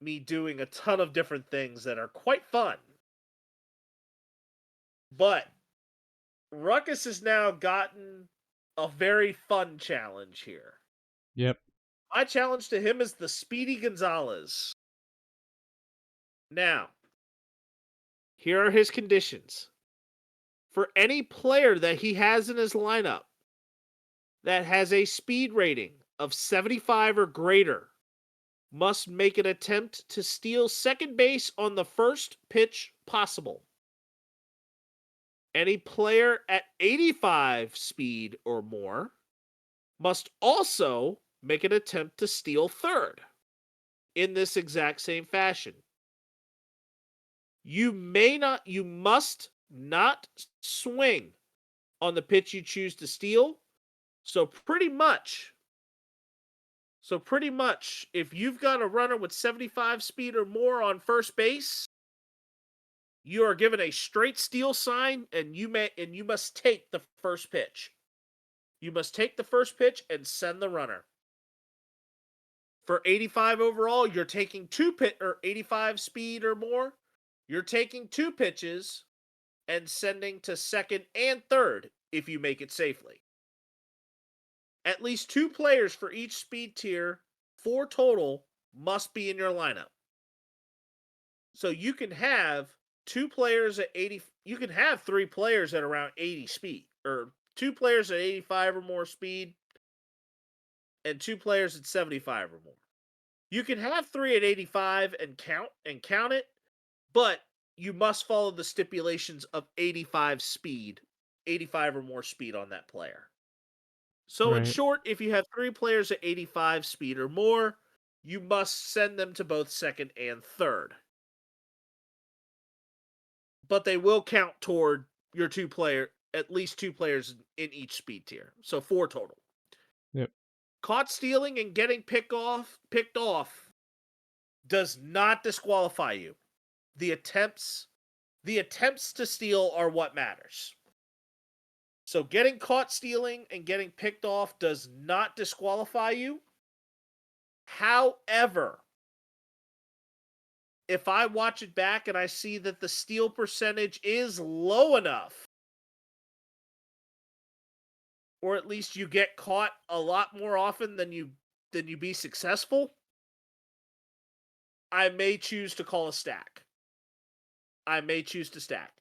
S6: me doing a ton of different things that are quite fun. But Ruckus has now gotten a very fun challenge here.
S1: Yep.
S6: My challenge to him is the Speedy Gonzalez. Now, here are his conditions. For any player that he has in his lineup that has a speed rating of 75 or greater must make an attempt to steal second base on the first pitch possible. Any player at 85 speed or more must also make an attempt to steal third in this exact same fashion. You must not swing on the pitch you choose to steal. So pretty much, if you've got a runner with 75 speed or more on first base, you are given a straight steal sign, and you must take the first pitch. You must take the first pitch and send the runner. For 85 overall, you're taking 85 speed or more, you're taking 2 pitches and sending to second and third if you make it safely. At least 2 players for each speed tier, 4 total, must be in your lineup. So you can have 2 players at 80, you can have 3 players at around 80 speed, or 2 players at 85 or more speed, and 2 players at 75 or more. You can have 3 at 85 and count it, but you must follow the stipulations of 85 speed, 85 or more speed on that player. So in
S1: Right.
S6: short, if you have 3 players at 85 speed or more, you must send them to both second and third. But they will count toward your at least 2 players in each speed tier. So 4 total.
S1: Yep.
S6: Caught stealing and getting picked off does not disqualify you. The attempts to steal are what matters. So getting caught stealing and getting picked off does not disqualify you. However, if I watch it back and I see that the steal percentage is low enough, or at least you get caught a lot more often than you be successful, I may choose to call a stack. I may choose to stack.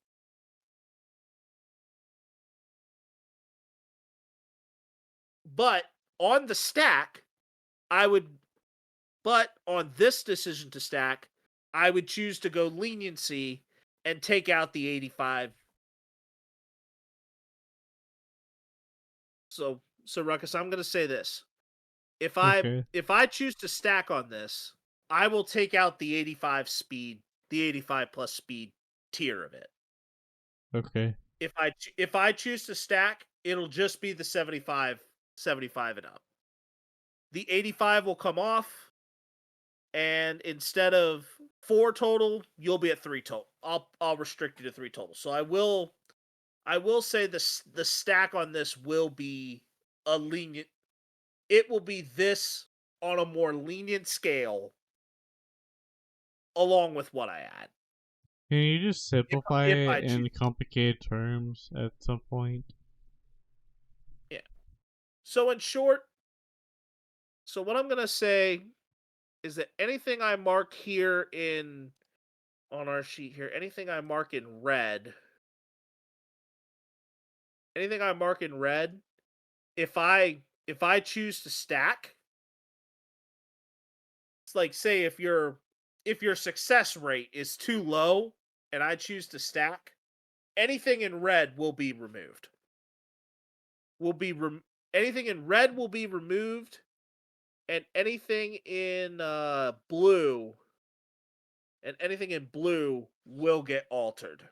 S6: But on the stack, but on this decision to stack, I would choose to go leniency and take out the 85. So Ruckus, I'm going to say this. If I choose to stack on this, I will take out the 85 speed, the 85 plus speed tier of it.
S1: Okay.
S6: If I choose to stack, it'll just be the 75 and up. The 85 will come off, and instead of 4 total, you'll be at 3 total. I'll restrict you to 3 total. So I will say the stack on this will be a lenient. It will be this on a more lenient scale, along with what I add.
S1: Can you just simplify
S6: if I
S1: it in
S6: choose.
S1: complicated terms at some point?
S6: Yeah. So in short, what I'm gonna say is that anything I mark here on our sheet here, anything I mark in red, if I choose to stack, it's like, say if your success rate is too low and I choose to stack, anything in red will be removed. Anything in red will be removed, and anything in blue will get altered.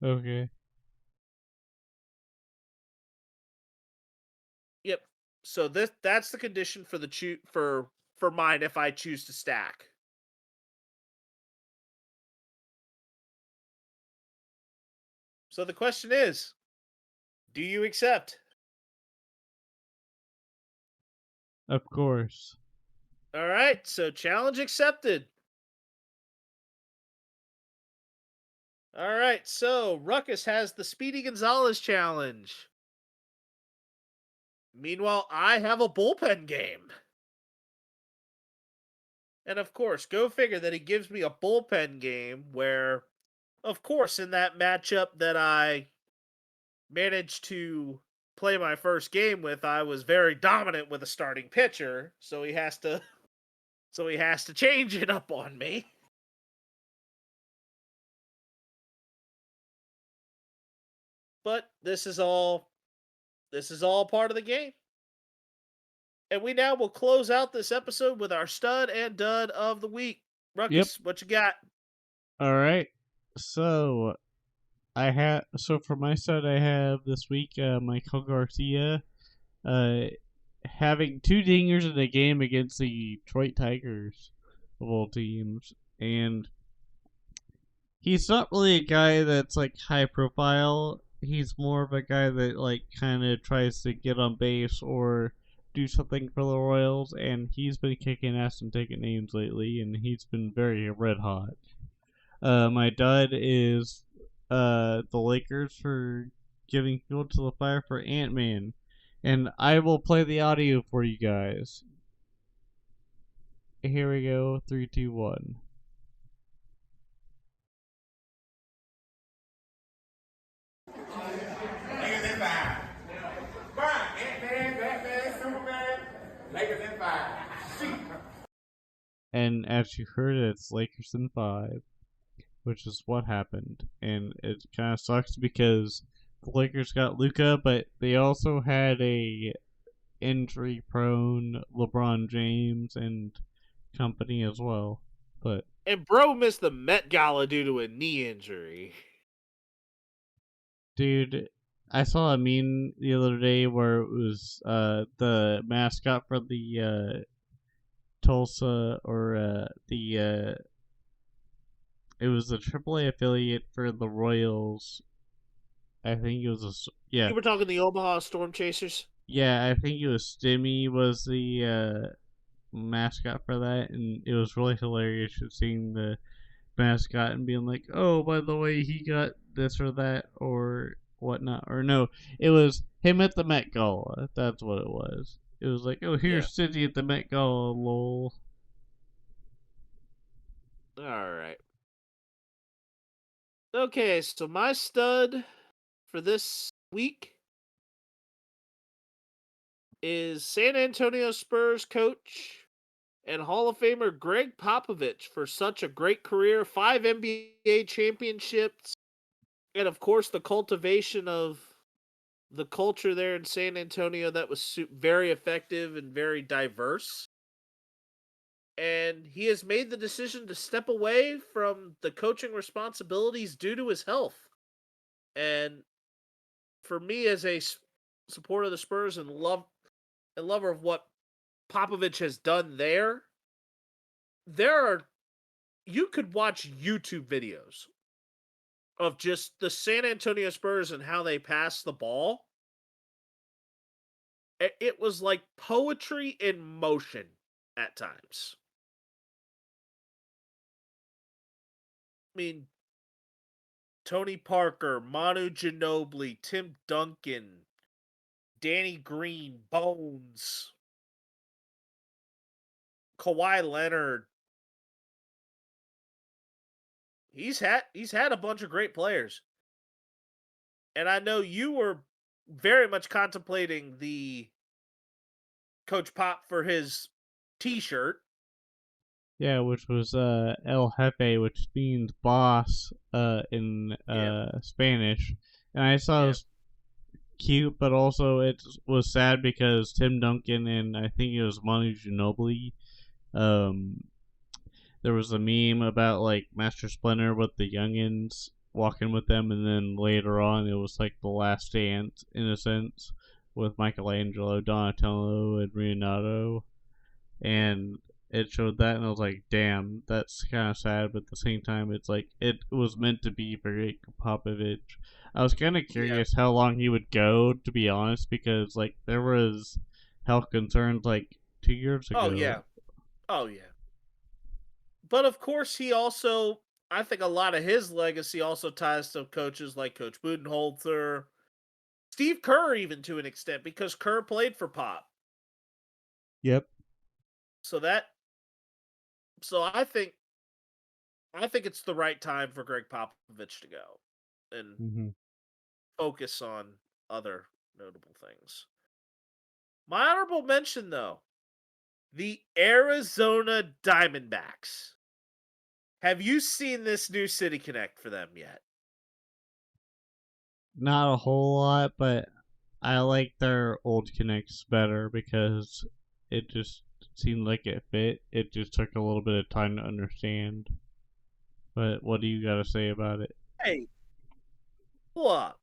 S1: Okay.
S6: Yep. So that's the condition for for mine if I choose to stack. So the question is, do you accept?
S1: Of course.
S6: All right, so challenge accepted. All right, so Ruckus has the Speedy Gonzalez challenge. Meanwhile, I have a bullpen game. And of course, go figure that he gives me a bullpen game where, of course, in that matchup that I managed to play my first game with, I was very dominant with a starting pitcher, so he has to change it up on me. But this is all part of the game. And we now will close out this episode with our stud and dud of the week.
S1: Yep.
S6: Ruckus, what you got?
S1: All right. So for my side, I have this week Michael Garcia having 2 dingers in a game against the Detroit Tigers of all teams, and he's not really a guy that's like high profile. He's more of a guy that like kind of tries to get on base or do something for the Royals, and he's been kicking ass and taking names lately, and he's been very red hot. My dud is the Lakers for giving fuel to the fire for Ant-Man, and I will play the audio for you guys. Here we go. 3, 2, 1.
S4: Lakers in 5. Fine. Ant-Man, Batman, Superman. Lakers in 5. Shoot.
S1: And as you heard, it's Lakers in 5, which is what happened. And it kind of sucks because the Lakers got Luka, but they also had a injury-prone LeBron James and company as well. But
S6: And bro missed the Met Gala due to a knee injury.
S1: dude, I saw a meme the other day where it was the mascot for the Tulsa or it was the AAA affiliate for the Royals. I think it was yeah.
S6: You were talking the Omaha Storm Chasers?
S1: Yeah, I think it was Stimmy was the mascot for that, and it was really hilarious just seeing the mascot and being like, "Oh, by the way, he got this or that or whatnot." Or no, it was him at the Met Gala. That's what it was. It was like, "Oh, here's City at the Met Gala, lol."
S6: All right. Okay, so my stud for this week is San Antonio Spurs coach and Hall of Famer Greg Popovich for such a great career, 5 NBA championships, and of course the cultivation of the culture there in San Antonio that was very effective and very diverse. And he has made the decision to step away from the coaching responsibilities due to his health. And for me, as a supporter of the Spurs and lover of what Popovich has done there, you could watch YouTube videos of just the San Antonio Spurs and how they pass the ball. It was like poetry in motion at times. I mean, Tony Parker, Manu Ginobili, Tim Duncan, Danny Green, Bones, Kawhi Leonard. He's had a bunch of great players. And I know you were very much contemplating the Coach Pop for his t-shirt.
S1: Yeah, which was El Jefe, which means boss in Spanish. And I saw it was cute, but also it was sad because Tim Duncan and I think it was Manu Ginobili, there was a meme about like Master Splinter with the youngins walking with them, and then later on it was like the Last Dance in a sense with Michelangelo, Donatello, and Leonardo, and it showed that, and I was like, damn, that's kind of sad, but at the same time, it's like it was meant to be for Greg Popovich. I was kind of curious how long he would go, to be honest, because like there was health concerns like 2 years ago.
S6: Oh yeah. But of course, he also, I think a lot of his legacy also ties to coaches like Coach Budenholzer, Steve Kerr, even to an extent, because Kerr played for Pop.
S1: Yep.
S6: So I think it's the right time for Greg Popovich to go and focus on other notable things. My honorable mention, though, the Arizona Diamondbacks. Have you seen this new City Connect for them yet?
S1: Not a whole lot, but I like their old connects better because it just seemed like it fit. It just took a little bit of time to understand. But what do you got to say about it?
S6: Hey, look.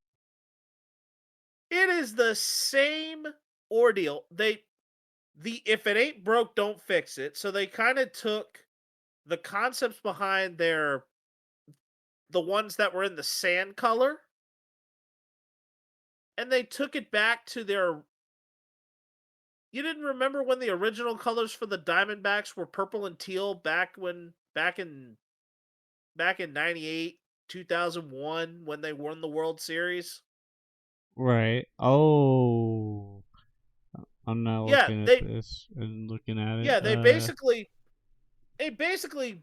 S6: It is the same ordeal. If it ain't broke, don't fix it. So they kind of took the concepts behind the ones that were in the sand color, and they took it back to their. You didn't remember when the original colors for the Diamondbacks were purple and teal back in '98, 2001 when they won the World Series?
S1: Right. Oh, I'm not
S6: Yeah,
S1: looking at
S6: they
S1: this and looking at
S6: yeah,
S1: it.
S6: they basically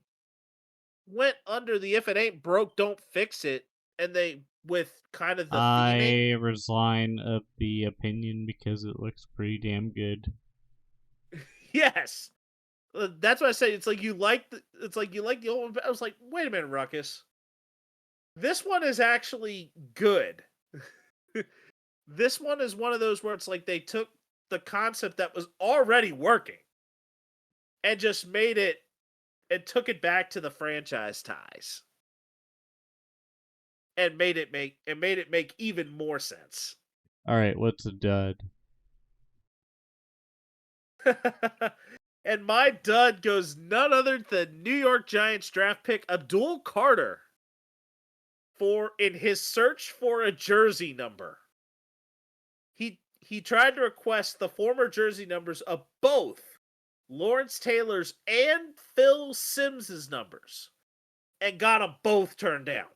S6: went under the if it ain't broke, don't fix it, and they with kind of the theming.
S1: I resign of the opinion because it looks pretty damn good.
S6: Yes. That's what I say. It's like you like the old one. I was like, wait a minute, Ruckus. This one is actually good. This one is one of those where it's like they took the concept that was already working and just made it and took it back to the franchise ties and made it make even more sense.
S1: All right, what's a dud?
S6: And my dud goes none other than New York Giants draft pick Abdul Carter for in his search for a jersey number. He tried to request the former jersey numbers of both Lawrence Taylor's and Phil Sims's numbers and got them both turned down.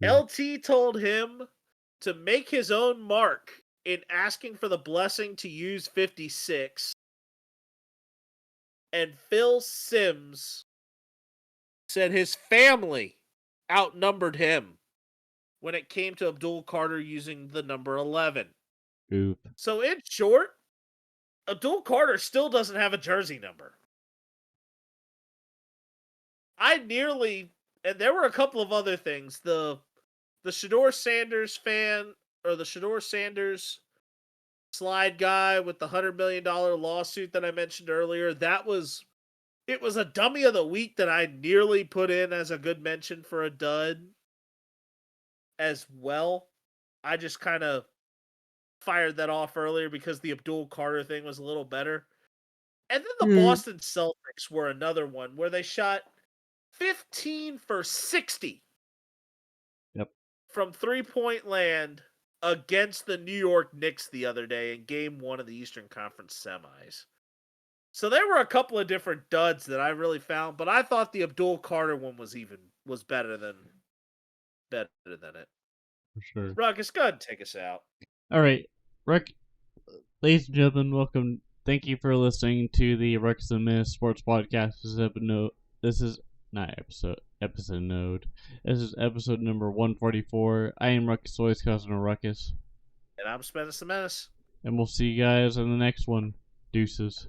S1: Yeah.
S6: LT told him to make his own mark in asking for the blessing to use 56. And Phil Sims said his family outnumbered him when it came to Abdul Carter using the number 11.
S1: Oof.
S6: So in short, Abdul Carter still doesn't have a jersey number. And there were a couple of other things. The Shador Sanders the Shador Sanders slide guy with the $100 million lawsuit that I mentioned earlier, it was a dummy of the week that I nearly put in as a good mention for a dud as well. I just kind of fired that off earlier because the Abdul Carter thing was a little better. And then the Boston Celtics were another one where they shot 15 for 60 from 3-point land against the New York Knicks the other day in game 1 of the Eastern Conference semis. So there were a couple of different duds that I really found, but I thought the Abdul Carter one was better than it.
S1: For sure.
S6: Ruckus, go ahead and take us out.
S1: All right, ladies and gentlemen, welcome. Thank you for listening to the Ruckus and The Menace Sports Podcast. This is not episode node. This is episode number 144. I am Ruckus, always cousin of Ruckus.
S6: And I'm Spenace the Menace.
S1: And we'll see you guys in the next one. Deuces.